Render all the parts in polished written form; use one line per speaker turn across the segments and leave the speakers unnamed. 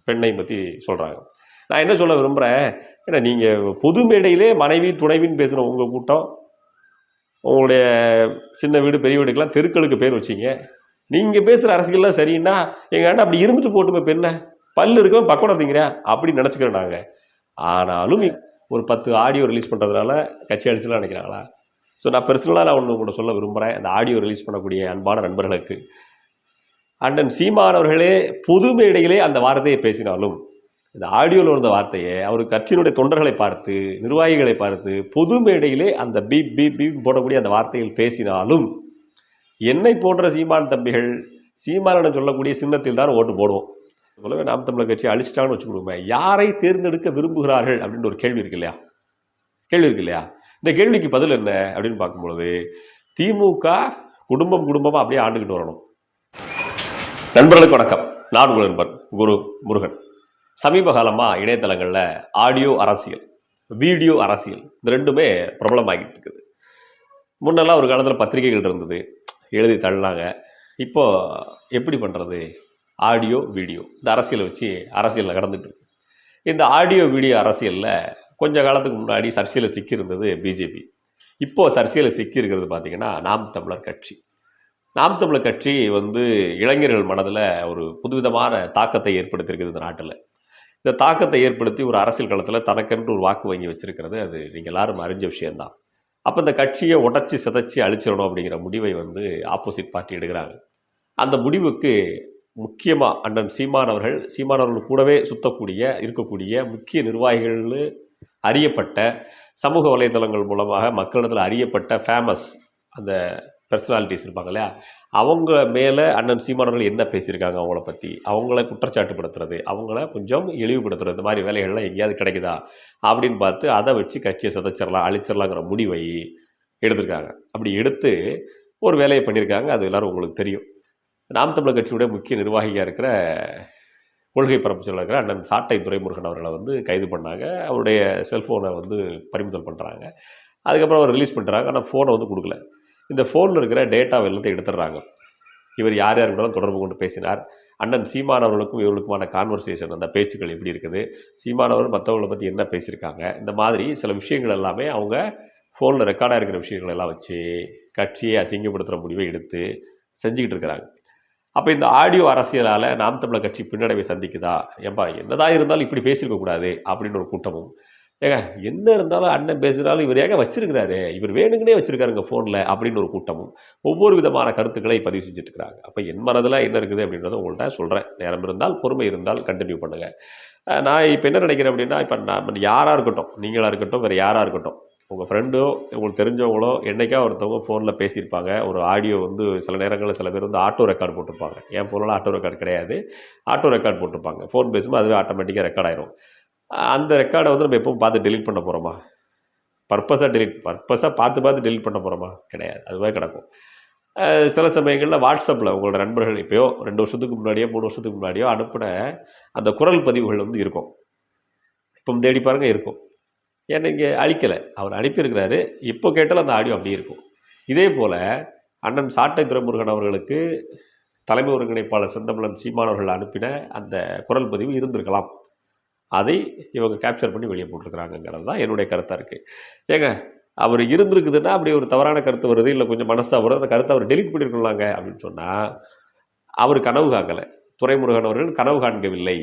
பெண்ணை பற்றி சொல்கிறாங்க. நான் என்ன சொல்ல விரும்புகிறேன், ஏன்னா நீங்கள் பொது மேடையிலே மனைவி துணைவின்னு பேசுகிற உங்கள் கூட்டம், உங்களுடைய சின்ன வீடு பெரிய வீடுக்கெல்லாம் தெருக்களுக்கு பேர் வச்சிங்க. நீங்கள் பேசுகிற அரசியல்லாம் சரின்னா எங்கள் அண்ணா அப்படி இருந்துட்டு போட்டுமே பெண்ணை பல்லு இருக்கவன் பக்கோடா திங்கிறேன் அப்படின்னு நினச்சிக்கிறோம் நாங்கள். ஆனாலும் ஒரு 10 ஆடியோ ரிலீஸ் பண்ணுறதுனால கட்சி அடிச்சுலாம் நினைக்கிறாங்களா? ஸோ நான் பர்சனலாக நான் ஒன்று கூட சொல்ல விரும்புகிறேன். அந்த ஆடியோ ரிலீஸ் பண்ணக்கூடிய அன்பான நண்பர்களுக்கு, அண்ணன் சீமான் அவர்களே பொது மேடையிலே அந்த வார்த்தையை பேசினாலும், இந்த ஆடியோவில் இருந்த வார்த்தையை அவர் கட்சியினுடைய தொண்டர்களை பார்த்து, நிர்வாகிகளை பார்த்து பொது மேடையிலே அந்த பீப் பீப் பீப் போடக்கூடிய அந்த வார்த்தையில் பேசினாலும், என்னை போன்ற சீமான் தம்பிகள் சீமானன் சொல்லக்கூடிய சின்னத்தில் தான் ஓட்டு போடுவோம். போலவே நாம் தமிழர் கட்சி அழிச்சிட்டான்னு வச்சுக்கொடுங்க. யாரை தேர்ந்தெடுக்க விரும்புகிறார்கள் அப்படின்ற ஒரு கேள்வி இருக்கு இல்லையா? இந்த கேள்விக்கு பதில் என்ன அப்படின்னு பார்க்கும்பொழுது, திமுக குடும்பமாக அப்படியே ஆண்டுகிட்டு வரணும். நண்பர்களுக்கு வணக்கம். நான் உங்கள் நண்பன் குரு முருகன். சமீப காலமாக இணையதளங்களில் ஆடியோ அரசியல், வீடியோ அரசியல் இந்த ரெண்டுமே பிரபலமாகிட்டு இருக்குது. முன்னெல்லாம் ஒரு காலத்தில் பத்திரிகைகள் இருந்தது, எழுதி தள்ளினாங்க. இப்போ எப்படி பண்ணுறது? ஆடியோ வீடியோ இந்த அரசியலை வச்சு அரசியலில் கடந்துட்டு இருக்கு. இந்த ஆடியோ வீடியோ அரசியலில் கொஞ்ச காலத்துக்கு முன்னாடி சர்ச்சையில் சிக்கியிருந்தது பிஜேபி. இப்போது சர்ச்சையில் சிக்கியிருக்கிறது பார்த்திங்கன்னா நாம் தமிழர் கட்சி. நாம் தமிழர் கட்சி இளைஞர்கள் மனதில் ஒரு புதுவிதமான தாக்கத்தை ஏற்படுத்தியிருக்குது இந்த நாட்டில். இந்த தாக்கத்தை ஏற்படுத்தி ஒரு அரசியல் களத்தில் தனக்கென்று ஒரு வாக்கு வங்கி வச்சுருக்கிறது அது நீங்கள் எல்லாரும் அறிஞ்ச விஷயந்தான். அப்போ இந்த கட்சியை உடச்சி சிதைச்சி அழிச்சிடணும் அப்படிங்கிற முடிவை ஆப்போசிட் பார்ட்டி எடுக்கிறாங்க. அந்த முடிவுக்கு முக்கியமாக அண்ணன் சீமானவர்கள் கூடவே இருக்கக்கூடிய முக்கிய நிர்வாகிகள், அறியப்பட்ட சமூக வலைதளங்கள் மூலமாக மக்களிடத்தில் அறியப்பட்ட ஃபேமஸ் அந்த பர்சனாலிட்டிஸ் இருப்பாங்க இல்லையா, அவங்க மேலே அண்ணன் சீமானவர்கள் என்ன பேசியிருக்காங்க, அவங்கள பற்றி அவங்கள குற்றச்சாட்டுப்படுத்துறது, அவங்கள கொஞ்சம் இழிவுபடுத்துறது, இந்த மாதிரி வேலைகள்லாம் எங்கேயாவது கிடைக்குதா அப்படின்னு பார்த்து அதை வச்சு கட்சியை சிதைச்சிடலாம் அழிச்சிடலாங்கிற முடிவை எடுத்திருக்காங்க. அப்படி எடுத்து ஒரு வேலையை பண்ணியிருக்காங்க. அது எல்லோரும் உங்களுக்கு தெரியும். நாம் தமிழர் கட்சியுடைய முக்கிய நிர்வாகியாக இருக்கிற கொள்கை பரப்பு இருக்கிற அண்ணன் சாட்டை துரைமுருகன் அவர்களை கைது பண்ணாங்க. அவருடைய செல்ஃபோனை பறிமுதல் பண்ணுறாங்க. அதுக்கப்புறம் அவர் ரிலீஸ் பண்ணுறாங்க. ஆனால் ஃபோனை கொடுக்கல. இந்த ஃபோனில் இருக்கிற டேட்டாவை எல்லாத்தையும் எடுத்துடுறாங்க. இவர் யார் யார் கூட தொடர்பு கொண்டு பேசினார், அண்ணன் சீமானவர்களுக்கும் இவர்களுக்குமான கான்வர்சேஷன், அந்த பேச்சுக்கள் எப்படி இருக்குது, சீமானவர் மற்றவங்களை பற்றி என்ன பேசியிருக்காங்க, இந்த மாதிரி சில விஷயங்கள் எல்லாமே அவங்க ஃபோனில் ரெக்கார்டாக இருக்கிற விஷயங்கள் எல்லாம் வச்சு கட்சியை அசிங்கப்படுத்துகிற முடிவை எடுத்து செஞ்சுக்கிட்டு இருக்கிறாங்க. அப்போ இந்த ஆடியோ அரசியலால் நாம் தமிழர் கட்சி பின்னடைவை சந்திக்குதா? ஏன்பா என்னதான் இருந்தாலும் இப்படி பேசியிருக்கக்கூடாது அப்படின்னு ஒரு கூட்டமும், ஏங்க என்ன இருந்தாலும் அண்ணன் பேசுகிறாலும் இவர் ஏங்க வச்சிருக்கிறாரு, இவர் வேணுங்கன்னே வச்சிருக்காருங்க ஃபோனில் அப்படின்னு ஒரு கூட்டமும் ஒவ்வொரு விதமான கருத்துக்களை பதிவு செஞ்சுட்டு இருக்கிறாங்க. அப்போ என் மனதில் என்ன இருக்குது அப்படின்றத உங்கள்கிட்ட சொல்கிறேன். நேரம் இருந்தால் பொறுமை இருந்தால் கண்டினியூ பண்ணுங்கள். நான் இப்போ என்ன நினைக்கிறேன் அப்படின்னா, இப்போ நான் யாராக இருக்கட்டும், நீங்களாக இருக்கட்டும், வேறு யாராக இருக்கட்டும், உங்கள் ஃப்ரெண்டோ உங்களுக்கு தெரிஞ்சவங்களோ என்றைக்கா ஒருத்தவங்க ஃபோனில் பேசியிருப்பாங்க. ஒரு ஆடியோ சில நேரங்களில் சில பேர் ஆட்டோ ரெக்கார்டு போட்டிருப்பாங்க. என் ஃபோனில் ஆட்டோ ரெக்கார்டு கிடையாது, ஆட்டோ ரெக்கார்டு போட்டிருப்பாங்க. ஃபோன் பேசும்போது அதுவே ஆட்டோமேட்டிக்காக ரெக்கார்ட் ஆயிரும். அந்த ரெக்கார்டை நம்ம எப்பவும் பார்த்து டெலிட் பண்ண போகிறோமா? பர்பஸாக பார்த்து டெலிட் பண்ண போகிறோமா? கிடையாது, அதுவே கிடக்கும். சில சமயங்களில் வாட்ஸ்அப்பில் உங்களோட நண்பர்கள் இப்போயோ 2 வருஷத்துக்கு முன்னாடியோ 3 வருஷத்துக்கு முன்னாடியோ அனுப்பின அந்த குரல் பதிவுகள் இருக்கும். இப்போ தேடி பாருங்கள், இருக்கும். ஏன்னா இங்கே அழிக்கலை, அவர் அனுப்பியிருக்கிறாரு. இப்போ கேட்டாலும் அந்த ஆடியோ அப்படியே இருக்கும். இதே போல் அண்ணன் சாட்டை துரைமுருகன் அவர்களுக்கு தலைமை ஒருங்கிணைப்பாளர் செந்தமிழன் சீமானவர்கள் அனுப்பின அந்த குரல் பதிவு இருந்திருக்கலாம். அதை இவங்க கேப்சர் பண்ணி வெளியே போட்டிருக்கிறாங்கிறது தான் என்னுடைய கருத்தாக இருக்குது. ஏங்க அவர் இருந்திருக்குதுன்னா அப்படி ஒரு தவறான கருத்து வருது, இல்லை கொஞ்சம் மனஸ்தான் வருது, அந்த கருத்தை அவர் டெலிட் பண்ணியிருக்கலாங்க அப்படின்னு சொன்னால், அவர் கனவு காக்கலை. துரைமுருகன் அவர்கள் கனவு காண்கவில்லை.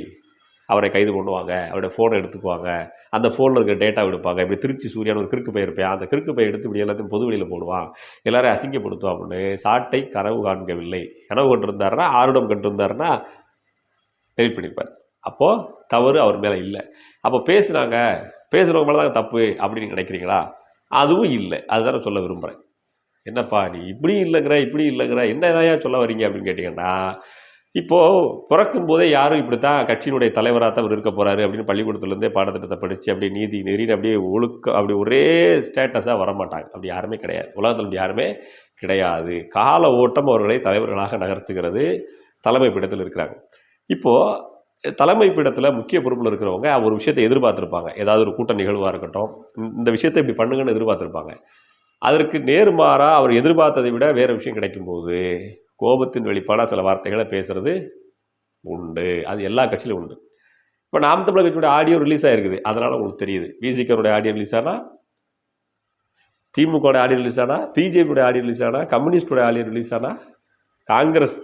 அவரை கைது பண்ணுவாங்க, அவருடைய ஃபோனை எடுத்துக்குவாங்க, அந்த ஃபோனில் இருக்க டேட்டா எடுப்பாங்க. இப்படி திருச்சி சூர்யான்னு ஒரு கிறுக்கு பை இருப்பேன், அந்த கிறுக்கு பை எடுத்து இப்படி எல்லாத்தையும் பொது வெளியில் போடுவான், எல்லாரையும் அசிங்கப்படுத்துவான் அப்படின்னு சாட்டை கனவு காண்கவில்லை. கனவு கண்டிருந்தாருன்னா, ஆருடம் கண்டிருந்தாருன்னா டெலிட் பண்ணியிருப்பார். அப்போது தவறு அவர் மேலே இல்லை. அப்போ பேசுகிறவங்க மேலே தான் தப்பு அப்படின்னு நினைக்கிறீங்களா? அதுவும் இல்லை. அதுதான் சொல்ல விரும்புகிறேன். என்னப்பா நீ இப்படி இல்லைங்கிற என்ன சொல்ல வரீங்க அப்படின்னு கேட்டிங்கன்னா, இப்போது பிறக்கும் போதே யாரும் இப்படி தான் கட்சியினுடைய தலைவராக தான் அவர் இருக்க போகிறாரு அப்படின்னு பள்ளிக்கூடத்துலேருந்தே பாடத்திட்டத்தை படித்து அப்படியே நீதி நெறின்னு அப்படியே அப்படி ஒரே ஸ்டேட்டஸாக வரமாட்டாங்க. அப்படி யாருமே கிடையாது. உலகத்தில் அப்படி யாருமே கிடையாது. கால ஓட்டம் அவர்களை தலைவர்களாக நகர்த்துகிறது. தலைமை பீடத்தில் இருக்கிறாங்க. இப்போது தலைமை பீடத்தில் முக்கிய பொறுப்பில் இருக்கிறவங்க ஒரு விஷயத்தை எதிர்பார்த்துருப்பாங்க. ஏதாவது ஒரு கூட்ட நிகழ்வாக இருக்கட்டும், இந்த விஷயத்தை இப்படி பண்ணுங்கன்னு எதிர்பார்த்துருப்பாங்க. அதற்கு நேர்மாறாக அவர் எதிர்பார்த்ததை விட வேறு விஷயம் கிடைக்கும்போது கோபத்தின் வெளிப்பாடாக சில வார்த்தைகளை பேசுகிறது உண்டு. அது எல்லா கட்சியிலும் உண்டு. இப்போ நாம் தமிழர் கட்சியோட ஆடியோ ரிலீஸ் ஆகிருக்குது, அதனால் உங்களுக்கு தெரியுது. விசிகனுடைய ஆடியோ ரிலீஸ் ஆனால், திமுக ஆடியோ ரிலீஸ் ஆனால், பிஜேபியோட ஆடியோ ரிலீஸ் ஆனால், கம்யூனிஸ்டோட ஆடியோ ரிலீஸ் ஆனால், காங்கிரஸ்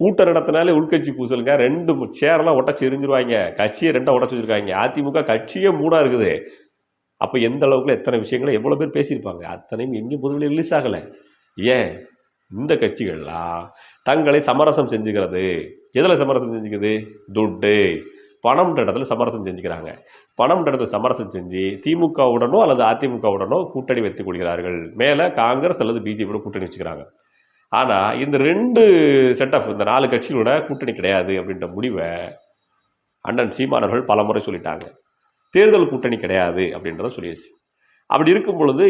கூட்டம் நடத்தினாலே உள்கட்சி பூசலுங்க. 2 சேரெல்லாம் உடச்சி எரிஞ்சிருவாங்க, கட்சியை 2 உடச்சி வச்சுருக்காங்க. அதிமுக கட்சியே 3 இருக்குது. அப்போ எந்த அளவுக்குள்ள எத்தனை விஷயங்களை எவ்வளோ பேர் பேசியிருப்பாங்க, அத்தனையும் எங்கேயும் பொதுவெளியில் ரிலீஸ் ஆகலை. ஏன்? இந்த கட்சிகள்லாம் தங்களை சமரசம் செஞ்சுக்கிறது. எதில் சமரசம் செஞ்சுக்குது? துட்டு பணம்ன்ற இடத்துல சமரசம் செஞ்சுக்கிறாங்க. பணம்ன்ற இடத்துல சமரசம் செஞ்சு திமுகவுடனோ அல்லது அதிமுகவுடனோ கூட்டணி வைத்துக் கொள்கிறார்கள். மேலே காங்கிரஸ் அல்லது பிஜேபியோட கூட்டணி வச்சுக்கிறாங்க. ஆனால் இந்த 2 செட்டப், இந்த 4 கட்சிகளோட கூட்டணி கிடையாது அப்படின்ற முடிவை அண்ணன் சீமானவர்கள் பல முறை சொல்லிட்டாங்க. தேர்தல் கூட்டணி கிடையாது அப்படின்றத சொல்லிடுச்சு. அப்படி இருக்கும் பொழுது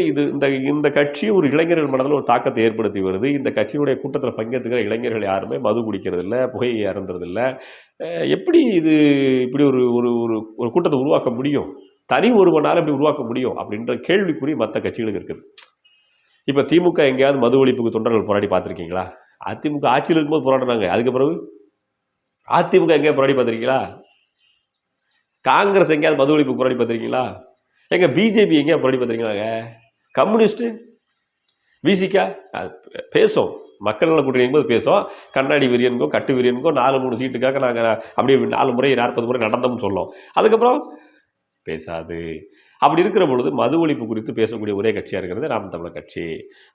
இந்த கட்சி ஒரு இளைஞர்கள் மனதில் ஒரு தாக்கத்தை ஏற்படுத்தி வருது. இந்த கட்சியினுடைய கூட்டத்தில் பங்கேற்றுக்கிற இளைஞர்கள் யாருமே மது குடிக்கிறது இல்லை, புகையை அருந்துறது இல்லை. எப்படி இப்படி ஒரு ஒரு ஒரு கூட்டத்தை உருவாக்க முடியும்? தனி ஒருவனால் இப்படி உருவாக்க முடியும் அப்படின்ற கேள்விக்குறி மற்ற கட்சிகளுக்கு இருக்குது. இப்போ திமுக எங்கேயாவது மது ஒழிப்புக்கு தொண்டர்கள் போராடி பார்த்துருக்கீங்களா? அதிமுக ஆட்சியில் இருக்கும்போது போராடினாங்க. அதுக்கு பிறகு அதிமுக எங்கேயாவது போராடி பார்த்துருக்கீங்களா? காங்கிரஸ் எங்கேயாவது மது ஒழிப்புக்கு போராடி பார்த்துருக்கீங்களா? எங்க பிஜேபி எங்கேயா போராடி பார்த்துருக்கீங்களாங்க? கம்யூனிஸ்ட்டு, விசிகா பேசும், மக்கள் நல கூட்டணி போது பேசும். கண்ணாடி விரியனுக்கோ கட்டு விரியனுக்கோ 4-3 சீட்டுக்காக நாங்கள் அப்படியே 4 முறை 40 முறை நடந்தோம்னு சொல்லோம். அதுக்கப்புறம் பேசாது. அப்படி இருக்கிற பொழுது மது ஒழிப்பு குறித்து பேசக்கூடிய ஒரே கட்சியாக இருக்கிறது நாம் தமிழர் கட்சி.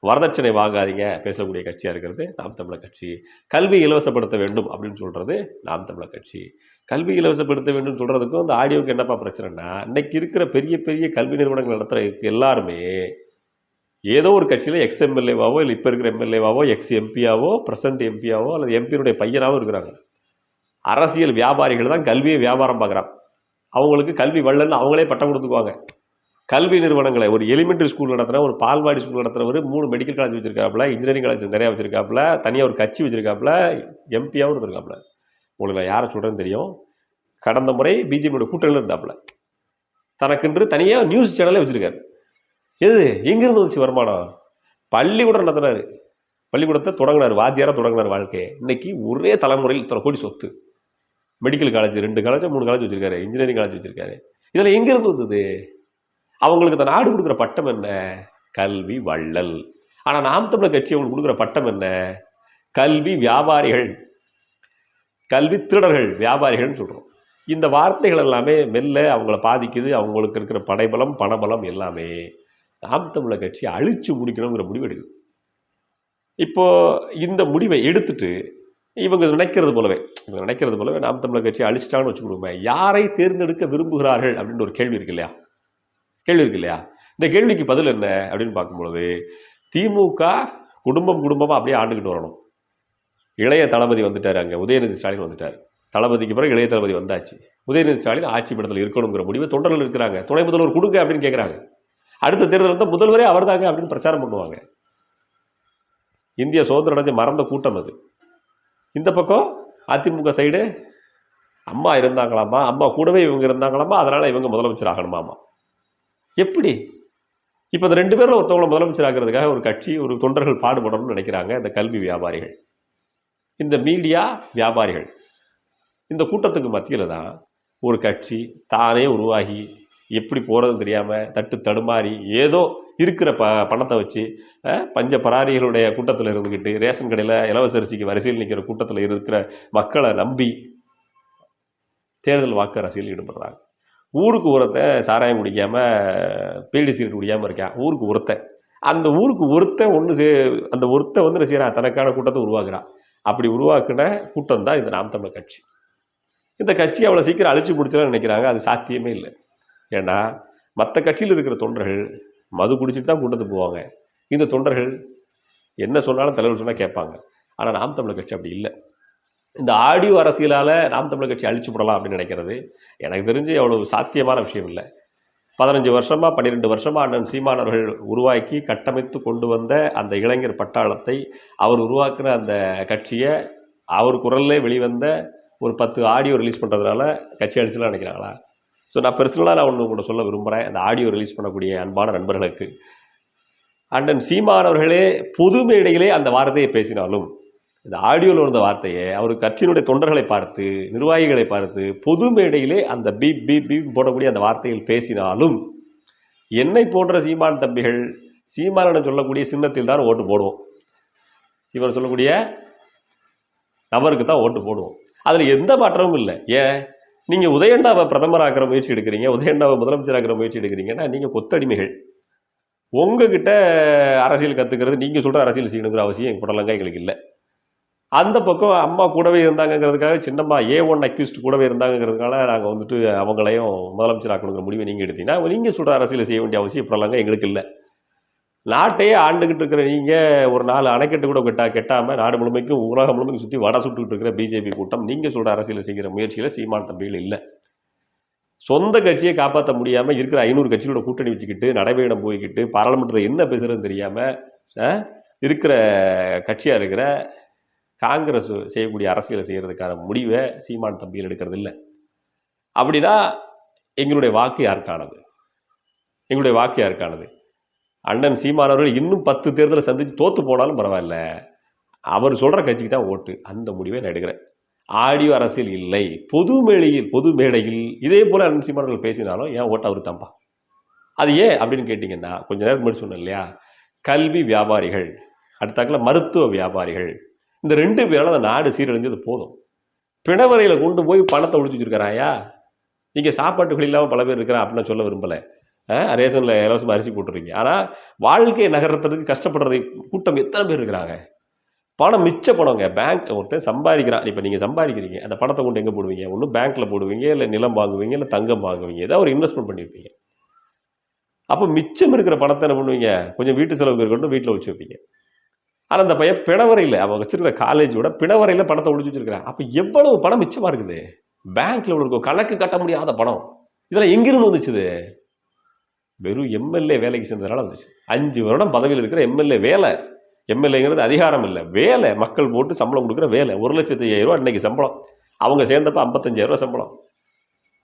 வரதட்சணை வாங்காதீங்க பேசக்கூடிய கட்சியாக இருக்கிறது நாம் தமிழர் கட்சி. கல்வி இலவசப்படுத்த வேண்டும் அப்படின்னு சொல்கிறது நாம் தமிழர் கட்சி. கல்வி இலவசப்படுத்த வேண்டும் சொல்கிறதுக்கும் இந்த ஆடியோவுக்கு என்னப்பா பிரச்சனைனா, இன்னைக்கு இருக்கிற பெரிய பெரிய கல்வி நிறுவனங்கள் நடத்துகிற எல்லாருமே ஏதோ ஒரு கட்சியில் எக்ஸ்எம்எல்ஏவாவோ இல்லை இப்போ இருக்கிற எம்எல்ஏவாவோ எக்ஸ்எம்பியாவோ ப்ரெசன்ட் எம்பியாவோ அல்லது எம்பியினுடைய பையனாவோ இருக்கிறாங்க. அரசியல் வியாபாரிகள் தான் கல்வியை வியாபாரம் பார்க்குறாங்க. அவங்களுக்கு கல்வி வள்ளல்னு அவங்களே பட்டம் கொடுத்துக்குவாங்க. கல்வி நிறுவனங்களை ஒரு எலிமெண்ட்ரி ஸ்கூல் நடத்துகிற, ஒரு பால்வாடி ஸ்கூல் நடத்துகிறவர் 3 மெடிக்கல் காலேஜ் வச்சுருக்காப்புல, இன்ஜினியரிங் காலேஜ் நிறையா வச்சுருக்காப்புல, தனியாக ஒரு கட்சி வச்சுருக்காப்புல, எம்பியாகவும் இருந்திருக்காப்புல. உங்களுக்கு நான் யாரை சொல்கிறேன்னு தெரியும். கடந்த முறை பிஜேபியோட கூட்டணியில் இருந்தாப்புல, தனக்கென்று தனியாக நியூஸ் சேனலே வச்சுருக்காரு. எது எங்கேருந்து வந்துச்சு வருமானம்? பள்ளிக்கூடம் நடத்துனாரு, பள்ளிக்கூடத்தை தொடங்கினார், வாத்தியாராக தொடங்கினார் வாழ்க்கையை. இன்னைக்கு ஒரே தலைமுறையில் இத்தனை கோடி சொத்து. மெடிக்கல் காலேஜ் 2 காலேஜ் 3 காலேஜ் வச்சுருக்காரு, இன்ஜினியரிங் காலேஜ் வச்சுருக்காரு. இதில் எங்கேருந்து வந்தது? அவங்களுக்கு இந்த நாடு கொடுக்குற பட்டம் என்ன? கல்வி வள்ளல். ஆனால் நாம் தமிழர் கட்சி அவங்களுக்கு கொடுக்குற பட்டம் என்ன? கல்வி வியாபாரிகள், கல்வி திருடர்கள், வியாபாரிகள்னு சொல்கிறோம். இந்த வார்த்தைகள் எல்லாமே மெல்ல அவங்கள பாதிக்குது. அவங்களுக்கு இருக்கிற படைபலம் பணபலம் எல்லாமே நாம் தமிழர் கட்சி அழிச்சு முடிக்கணுங்கிற முடிவு எடுக்குது. இப்போ இந்த முடிவை எடுத்துட்டு இவங்க நினைக்கிறது போலவே நாம் தமிழர் கட்சி அழிச்சிட்டான்னு வச்சுக்கொடுங்க. யாரை தேர்ந்தெடுக்க விரும்புகிறார்கள் அப்படின்னு ஒரு கேள்வி இருக்கு இல்லையா? இந்த கேள்விக்கு பதில் என்ன அப்படின்னு பார்க்கும்பொழுது, திமுக குடும்பமாக அப்படியே ஆண்டுகிட்டு வரணும். இளைய தளபதி வந்துட்டார், அங்கே உதயநிதி ஸ்டாலின் வந்துட்டார். தளபதிக்கு பிறகு இளைய தளபதி வந்தாச்சு. உதயநிதி ஸ்டாலின் ஆட்சி படத்தில் இருக்கணுங்கிற முடிவு தொண்டர்கள் இருக்கிறாங்க. துணை முதல்வர் கொடுங்க அப்படின்னு கேட்குறாங்க. அடுத்த தேர்தல் வந்து முதல்வரே அவர் தாங்க அப்படின்னு பிரச்சாரம் பண்ணுவாங்க. இந்திய சுதந்திரம் அடைஞ்சு மறந்த கூட்டம் அது. இந்த பக்கம் அதிமுக சைடு அம்மா இருந்தாங்களாமா, அம்மா கூடவே இவங்க இருந்தாங்களாமா, அதனால் இவங்க முதலமைச்சர் ஆகணுமாமா. எப்படி? இப்போ இந்த 2 பேரில் ஒருத்தவங்களை முதலமைச்சர் ஆகிறதுக்காக ஒரு கட்சி, ஒரு தொண்டர்கள் பாடுபடணும்னு நினைக்கிறாங்க. இந்த கல்வி வியாபாரிகள், இந்த மீடியா வியாபாரிகள். இந்த கூட்டத்துக்கு மத்தியில் தான் ஒரு கட்சி தானே உருவாகி எப்படி போகிறதுன்னு தெரியாமல் தட்டு தடுமாறி ஏதோ இருக்கிற பணத்தை வச்சு பஞ்ச பராரிகளுடைய கூட்டத்தில் இருந்துக்கிட்டு ரேஷன் கடையில் இலவச அரிசிக்கு வரிசையில் நிற்கிற கூட்டத்தில் இருக்கிற மக்களை நம்பி தேர்தல் வாக்கு அரசியல் ஈடுபடுறாங்க. ஊருக்கு ஒருத்தன் சாராயம் குடிக்காமல் பீடி சிகரெட் குடிக்காமல் இருக்கான். ஊருக்கு ஒருத்தன், அந்த ஊருக்கு ஒருத்தன் அந்த ஒருத்தன் வந்து செய்கிறான், தனக்கான கூட்டத்தை உருவாக்குறான். அப்படி உருவாக்குன கூட்டம் தான் இந்த நாம் தமிழர் கட்சி. இந்த கட்சி அவ்வளோ சீக்கிரம் அழிச்சு பிடிச்சலாம் நினைக்கிறாங்க. அது சாத்தியமே இல்லை. ஏன்னா மற்ற கட்சியில் இருக்கிற தொண்டர்கள் மது குடிச்சிட்டு தான் கூட்டத்துக்கு போவாங்க. இந்த தொண்டர்கள் என்ன சொன்னாலும் தலைவர் சொன்னால் கேட்பாங்க. ஆனால் நாம் தமிழர் கட்சி அப்படி இல்லை. இந்த ஆடியோ அரசியலால் நாம் தமிழர் கட்சி அழிச்சு விடலாம் அப்படின்னு நினைக்கிறது எனக்கு தெரிஞ்சு அவ்வளோ சாத்தியமான விஷயம் இல்லை. 15 வருஷமாக 12 வருஷமாக அண்ணன் சீமானவர்கள் உருவாக்கி கட்டமைத்து கொண்டு வந்த அந்த இளைஞர் பட்டாளத்தை, அவர் உருவாக்குன அந்த கட்சியை, அவர் குரல்லே வெளிவந்த ஒரு 10 ஆடியோ ரிலீஸ் பண்ணுறதுனால கட்சி அழிச்சுலாம் நினைக்கிறாங்களா? ஸோ நான் பர்சனலாக ஒன்று கூட சொல்ல விரும்புகிறேன். அந்த ஆடியோ ரிலீஸ் பண்ணக்கூடிய அன்பான நண்பர்களுக்கு, அண்ணன் சீமானவர்களே பொது மேடையிலே அந்த வார்த்தையை பேசினாலும் இந்த ஆடியோவில் இருந்த வார்த்தையை அவர் கட்சியினுடைய தொண்டர்களை பார்த்து, நிர்வாகிகளை பார்த்து, பொது மேடையிலே அந்த பீப் பீப் பீப் போடக்கூடிய அந்த வார்த்தையில் பேசினாலும் என்னை போன்ற சீமான் தம்பிகள் சீமானிடம் சொல்லக்கூடிய சின்னத்தில் தான் ஓட்டு போடுவோம். சீமான் சொல்லக்கூடிய நபருக்கு தான் ஓட்டு போடுவோம். அதில் எந்த மாற்றமும் இல்லை. ஏன் நீங்கள் உதயண்ணாவை பிரதமராக்கிற முயற்சி எடுக்கிறீங்க, உதயண்ணாவை முதலமைச்சராக்கிற முயற்சி எடுக்கிறீங்கன்னா நீங்கள் கொத்தடிமைகள். உங்ககிட்ட அரசியல் கற்றுக்கிறது நீங்கள் சொல்கிற அரசியல் செய்யணுங்கிற அவசியம் புடலங்க எங்களுக்கு இல்லை. அந்த பக்கம் அம்மா கூடவே இருந்தாங்கங்கிறதுக்காக சின்னம்மா A1 அக்யூஸ்ட் கூடவே இருந்தாங்கங்கிறதுக்காக நாங்கள் வந்துட்டு அவங்களையும் முதலமைச்சராக்கணுங்கிற முடிவை நீங்கள் எடுத்தீங்கன்னா நீங்கள் சொல்கிற அரசியல் செய்ய வேண்டிய அவசியம் புடலங்க எங்களுக்கு இல்லை. நாட்டையே ஆண்டுகிட்டு இருக்கிற நீங்கள் ஒரு 4 அணைக்கட்டு கூட கெட்டாமல் நாடு முழுமைக்கும் உலகம் முழுமைக்கும் சுற்றி வடை சுட்டுக்கிட்டு இருக்கிற பிஜேபி கூட்டம் நீங்கள் சொல்கிற அரசியல் செய்கிற முயற்சியில் சீமான் தம்பிகள் இல்லை. சொந்த கட்சியை காப்பாற்ற முடியாமல் இருக்கிற 500 கட்சிகளோட கூட்டணி வச்சுக்கிட்டு நடைபயணம் போய்கிட்டு பாராளுமன்றத்தில் என்ன பேசுகிறதுன்னு தெரியாமல் இருக்கிற கட்சியாக இருக்கிற காங்கிரஸ் செய்யக்கூடிய அரசியலை செய்கிறதுக்கான முடிவை சீமான் தம்பிகள் எடுக்கிறது இல்லை. அப்படின்னா எங்களுடைய வாக்கு யாருக்கானது? எங்களுடைய வாக்கு யாருக்கானது? அண்ணன் சீமானவர்கள் இன்னும் 10 தேர்தலை சந்தித்து தோற்று போனாலும் பரவாயில்ல, அவர் சொல்கிற கட்சிக்கு தான் ஓட்டு. அந்த முடிவை நான் எடுக்கிறேன். ஆடியோ அரசியல் இல்லை. பொது மேடையில் இதே போல் அண்ணன் சீமானவர்கள் பேசினாலும் ஏன் ஓட்டு அவரு தான்ப்பா. அது ஏன் அப்படின்னு கேட்டிங்கன்னா, கொஞ்ச நேரம் முன்னாடி சொன்னேன் இல்லையா, கல்வி வியாபாரிகள், அடுத்தாக்கில் மருத்துவ வியாபாரிகள், இந்த 2 பேரால் அந்த நாடு சீரழிஞ்சது போதும். பிணவரையில் கொண்டு போய் பணத்தை ஒழிச்சு வச்சுருக்கிறாயா? இங்கே சாப்பாட்டுகள் இல்லாமல் பல பேர் இருக்கிறான் அப்படின்னு சொல்ல விரும்பலை. ரேஷனில் இலவசமாக அரிசி போட்டுருவீங்க. ஆனால் வாழ்க்கையை நகர்த்துறதுக்கு கஷ்டப்படுறது கூட்டம் எத்தனை பேர் இருக்கிறாங்க? பணம் மிச்ச பணங்க. பேங்க் ஒருத்தன் சம்பாதிக்கிறான். இப்போ நீங்கள் சம்பாதிக்கிறீங்க, அந்த பணத்தை கொண்டு எங்கே போடுவீங்க? ஒன்றும் பேங்க்கில் போடுவீங்க, இல்லை நிலம் வாங்குவீங்க, இல்லை தங்கம் வாங்குவீங்க, ஏதாவது ஒரு இன்வெஸ்ட்மெண்ட் பண்ணி வைப்பீங்க. அப்போ மிச்சம் இருக்கிற பணத்தை என்ன பண்ணுவீங்க? கொஞ்சம் வீட்டு செலவுக்கு இருக்கட்டும், வீட்டில் வச்சு வைப்பீங்க. ஆனால் அந்த பையன் பிணவரையில் அவன் வச்சிருக்கிற காலேஜோட பிணவரையில் பணத்தை ஒழிச்சு வச்சிருக்கிறான். அப்போ எவ்வளவு பணம் மிச்சமாக இருக்குது? பேங்க்கில் இருக்கும் கணக்கு கட்ட முடியாத பணம். இதெல்லாம் எங்கிருந்து வந்துச்சுது? வெறும் எம்எல்ஏ வேலைக்கு சேர்ந்ததுனால வந்துச்சு. 5 வருடம் பதவியில் இருக்கிற எம்எல்ஏ வேலை. எம்எல்ஏங்கிறது அதிகாரம் இல்லை, வேலை. மக்கள் போட்டு சம்பளம் கொடுக்குற வேலை. 1,05,000 இன்னைக்கு சம்பளம். அவங்க சேர்ந்தப்ப 55,000 சம்பளம்.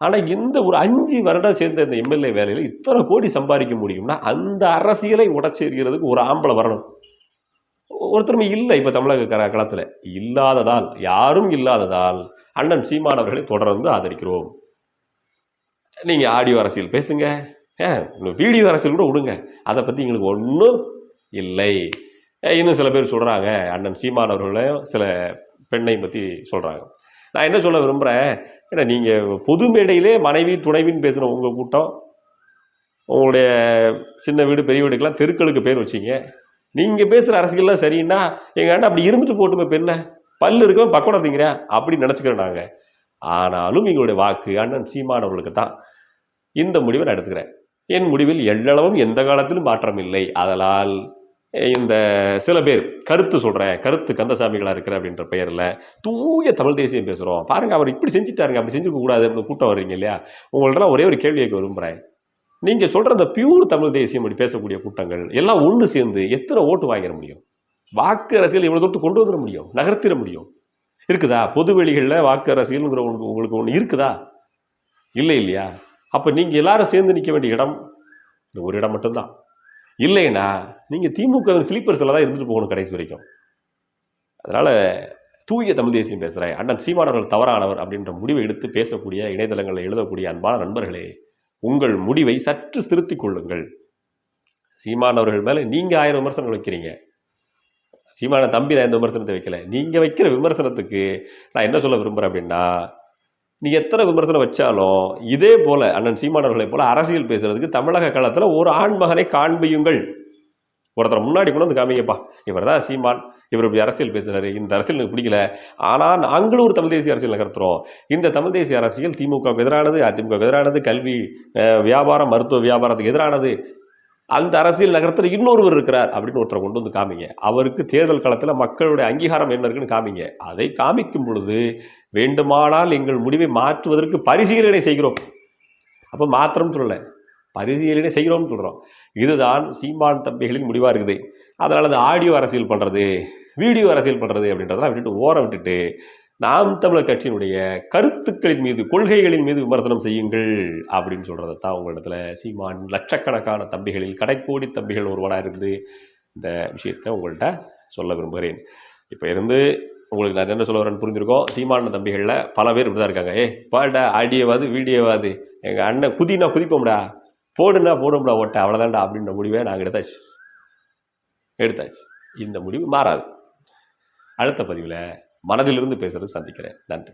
ஆனால் இந்த ஒரு 5 வருடம் சேர்ந்த இந்த எம்எல்ஏ வேலையில் இத்தனை கோடி சம்பாதிக்க முடியும்னா அந்த அரசியலை உடச்சேர்க்கிறதுக்கு ஒரு ஆம்பளை வரணும். ஒருத்தருமே இல்லை. இப்போ தமிழக களத்தில் இல்லாததால், யாரும் இல்லாததால் அண்ணன் சீமானவர்களை தொடர்ந்து ஆதரிக்கிறோம். நீங்கள் ஆடியோ அரசியல் பேசுங்க, வீடியோ அரசியல் கூட விடுங்க, அதை பற்றி எங்களுக்கு ஒன்றும் இல்லை. இன்னும் சில பேர் சொல்கிறாங்க, அண்ணன் சீமானவர்களையும் சில பெண்ணை பற்றி சொல்கிறாங்க. நான் என்ன சொல்ல விரும்புகிறேன், ஏன்னா நீங்கள் பொது மேடையிலே மனைவி துணைவின்னு பேசுகிற உங்கள் கூட்டம், உங்களுடைய சின்ன வீடு பெரிய வீடுக்கெல்லாம் தெருக்களுக்கு பேர் வச்சிங்க. நீங்கள் பேசுகிற அரசியல்லாம் சரின்னா எங்கள் அண்ணன் அப்படி இருந்துட்டு போட்டுமே, பெண்ணை பல்லு இருக்கவன் பக்கோடா திங்கிறேன் அப்படி நினச்சிக்கிறோம் நாங்கள். ஆனாலும் எங்களுடைய வாக்கு அண்ணன் சீமானவர்களுக்கு தான். இந்த முடிவை நான் எடுத்துக்கிறேன். என் முடிவில் எள்ளளவும் எந்த காலத்திலும் மாற்றம் இல்லை. அதனால் இந்த சில பேர் கருத்து சொல்கிறேன், கருத்து கந்தசாமிகளாக இருக்கிற அப்படின்ற பெயரில் தூய தமிழ் தேசியம் பேசுகிறோம். பாருங்கள், அவர் இப்படி செஞ்சுட்டாருங்க, அப்படி செஞ்சுக்க கூடாது அப்படின்னு கூட்டம் வர்றீங்க இல்லையா? உங்கள்ட்ட ஒரே ஒரு கேள்வி கேட்க விரும்புகிறேன். நீங்கள் சொல்கிற அந்த பியூர் தமிழ் தேசியம் அப்படி பேசக்கூடிய கூட்டங்கள் எல்லாம் ஒன்று சேர்ந்து எத்தனை ஓட்டு வாங்கிட முடியும்? வாக்கு அரசியல் இவ்வளோ தூரத்து கொண்டு வந்துட முடியும், நகர்த்திட முடியும்? இருக்குதா? பொது வெளிகளில் வாக்கு அரசியல்ங்கிற உங்களுக்கு ஒன்று இருக்குதா? இல்லை இல்லையா? அப்போ நீங்கள் எல்லாரும் சேர்ந்து நிற்க வேண்டிய இடம் இந்த ஒரு இடம் மட்டும்தான். இல்லைன்னா நீங்கள் திமுக ஸ்லீப்பர்ஸில் தான் இருந்துட்டு போகணும் கடைசி வரைக்கும். அதனால் தூய தமிழ் தேசியம் பேசுகிறேன், அண்ணன் சீமானவர்கள் தவறானவர் அப்படின்ற முடிவை எடுத்து பேசக்கூடிய, இணையதளங்களில் எழுதக்கூடிய அன்பான நண்பர்களே, உங்கள் முடிவை சற்று திருத்திக் கொள்ளுங்கள். சீமானவர்கள் மேலே நீங்கள் 1000 விமர்சனங்கள் வைக்கிறீங்க, சீமான தம்பி நான் எந்த விமர்சனத்தை வைக்கல. நீங்கள் வைக்கிற விமர்சனத்துக்கு நான் என்ன சொல்ல விரும்புகிறேன் அப்படின்னா, நீ எத்தனை விமர்சனம் வச்சாலும் இதே போல் அண்ணன் சீமானவர்களை போல் அரசியல் பேசுறதுக்கு தமிழக களத்தில் ஒரு ஆண்மகனை காண்பியுங்கள். ஒருத்தரை முன்னாடி கொண்டு வந்து காமிங்கப்பா, இவர் தான் சீமான், இவர் இப்படி அரசியல் பேசுகிறாரு, இந்த அரசியல் எனக்கு பிடிக்கல, ஆனால் நாங்களும் ஒரு தமிழ் தேசிய அரசியல் நகர்த்துறோம். இந்த தமிழ் தேசிய அரசியல் திமுகவுக்கு எதிரானது, அதிமுகவுக்கு எதிரானது, கல்வி வியாபாரம் மருத்துவ வியாபாரத்துக்கு எதிரானது, அந்த அரசியல் நகரத்தில் இன்னொருவர் இருக்கிறார் அப்படின்னு ஒருத்தரை கொண்டு வந்து காமிங்க. அவருக்கு தேர்தல் காலத்தில் மக்களுடைய அங்கீகாரம் என்ன இருக்குன்னு காமிங்க. அதை காமிக்கும் பொழுது வேண்டுமானால் எங்கள் முடிவை மாற்றுவதற்கு பரிசீலனை செய்கிறோம். அப்போ மாத்திரம் சொல்லலை, பரிசீலனை செய்கிறோம்னு சொல்கிறோம். இதுதான் சீமான் தம்பிகளின் முடிவாக இருக்குது. அதனால் அந்த ஆடியோ அரசியல் பண்ணுறது, வீடியோ அரசியல் பண்ணுறது அப்படின்றதெல்லாம் விட்டுட்டு ஓரம் விட்டுட்டு நாம் தமிழர் கட்சியினுடைய கருத்துக்களின் மீது, கொள்கைகளின் மீது விமர்சனம் செய்யுங்கள் அப்படின்னு சொல்கிறத தான் உங்களிடத்துல சீமான் லட்சக்கணக்கான தம்பிகளில் கடைக்கோடி தம்பிகள் ஒருவனாக இருந்து இந்த விஷயத்தை உங்கள்கிட்ட சொல்ல விரும்புகிறேன். இப்போ இருந்து உங்களுக்கு நான் என்ன சொல்ல வரேன்னு புரிஞ்சிருக்கோம். சீமான தம்பிகளில் பல பேர் இப்படி தான் இருக்காங்க. பாடா ஆடியோவாது வீடியோவாது எங்கள் அண்ணன் குதினா குதிப்போம்டா, போடுனா போடும்டா ஓட்ட அவ்வளோதான்டா அப்படின்ற முடிவை நாங்கள் எடுத்தாச்சு. இந்த முடிவு மாறாது. அடுத்த பதிவில் மனதிலிருந்து பேசுறது சந்திக்கிறேன். நன்றி.